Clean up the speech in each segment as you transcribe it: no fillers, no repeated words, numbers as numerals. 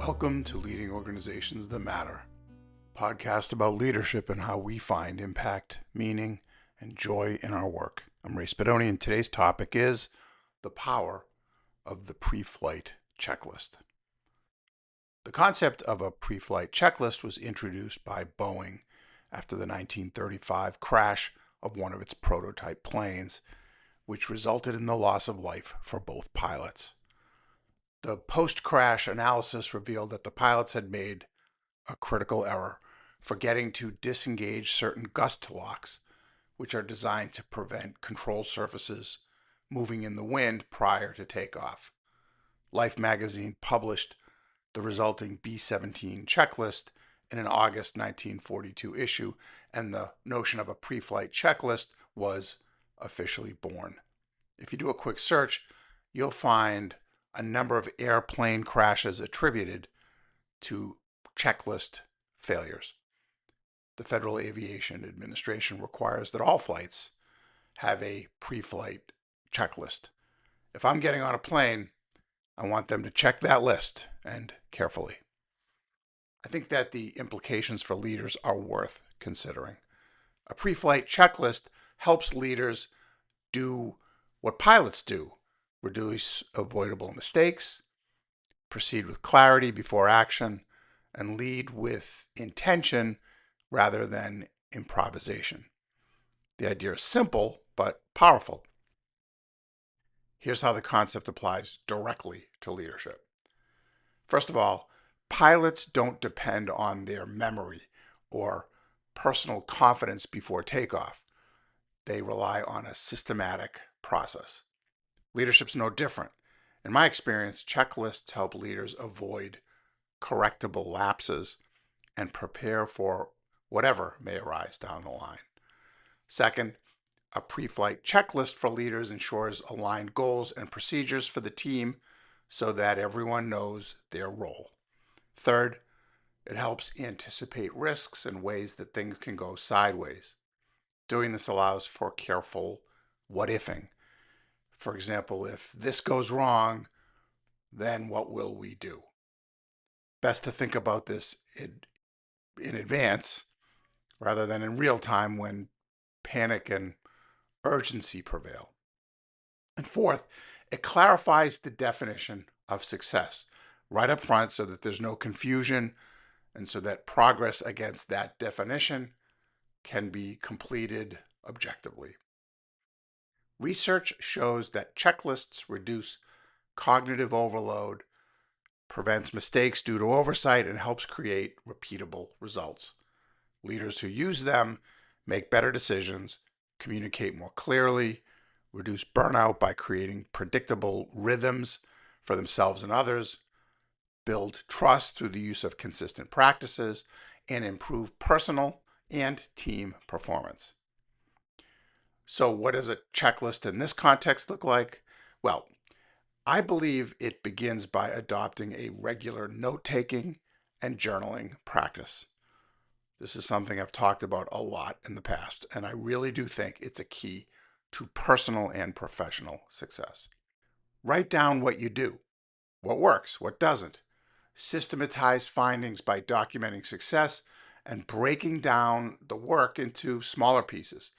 Welcome to Leading Organizations That Matter, a podcast about leadership and how we find impact, meaning, and joy in our work. I'm Ray Spadoni, and today's topic is the power of the pre-flight checklist. The concept of a pre-flight checklist was introduced by Boeing after the 1935 crash of one of its prototype planes, which resulted in the loss of life for both pilots. The post-crash analysis revealed that the pilots had made a critical error, forgetting to disengage certain gust locks, which are designed to prevent control surfaces moving in the wind prior to takeoff. Life magazine published the resulting B-17 checklist in an August 1942 issue, and the notion of a pre-flight checklist was officially born. If you do a quick search, you'll find a number of airplane crashes attributed to checklist failures. The Federal Aviation Administration requires that all flights have a pre-flight checklist. If I'm getting on a plane, I want them to check that list, and carefully. I think that the implications for leaders are worth considering. A pre-flight checklist helps leaders do what pilots do: reduce avoidable mistakes, proceed with clarity before action, and lead with intention rather than improvisation. The idea is simple but powerful. Here's how the concept applies directly to leadership. First of all, pilots don't depend on their memory or personal confidence before takeoff. They rely on a systematic process. Leadership's no different. In my experience, checklists help leaders avoid correctable lapses and prepare for whatever may arise down the line. Second, a pre-flight checklist for leaders ensures aligned goals and procedures for the team so that everyone knows their role. Third, it helps anticipate risks and ways that things can go sideways. Doing this allows for careful what-ifing. For example, if this goes wrong, then what will we do? Best to think about this in advance rather than in real time when panic and urgency prevail. And fourth, it clarifies the definition of success right up front so that there's no confusion and so that progress against that definition can be completed objectively. Research shows that checklists reduce cognitive overload, prevents mistakes due to oversight, and helps create repeatable results. Leaders who use them make better decisions, communicate more clearly, reduce burnout by creating predictable rhythms for themselves and others, build trust through the use of consistent practices, and improve personal and team performance. So what does a checklist in this context look like? Well, I believe it begins by adopting a regular note-taking and journaling practice. This is something I've talked about a lot in the past, and I really do think it's a key to personal and professional success. Write down what you do, what works, what doesn't. Systematize findings by documenting success and breaking down the work into smaller pieces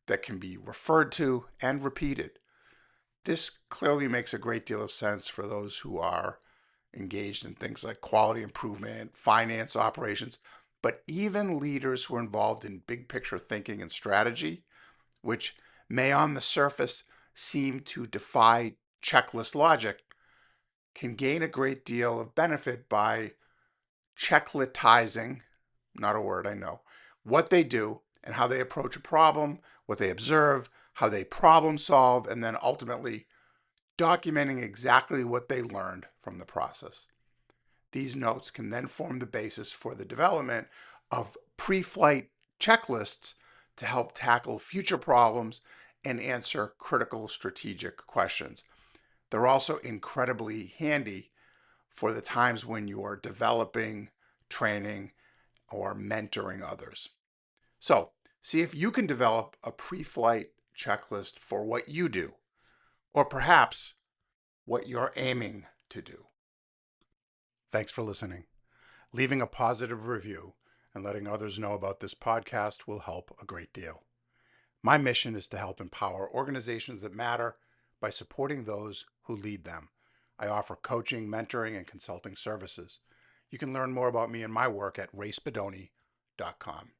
that can be referred to and repeated. This clearly makes a great deal of sense for those who are engaged in things like quality improvement, finance, operations, but even leaders who are involved in big picture thinking and strategy, which may on the surface seem to defy checklist logic, can gain a great deal of benefit by checklistizing, not a word I know, what they do and how they approach a problem, what they observe, how they problem solve, and then ultimately documenting exactly what they learned from the process. These notes can then form the basis for the development of pre-flight checklists to help tackle future problems and answer critical strategic questions. They're also incredibly handy for the times when you're developing, training, or mentoring others. So, see if you can develop a pre-flight checklist for what you do, or perhaps what you're aiming to do. Thanks for listening. Leaving a positive review and letting others know about this podcast will help a great deal. My mission is to help empower organizations that matter by supporting those who lead them. I offer coaching, mentoring, and consulting services. You can learn more about me and my work at rayspadoni.com.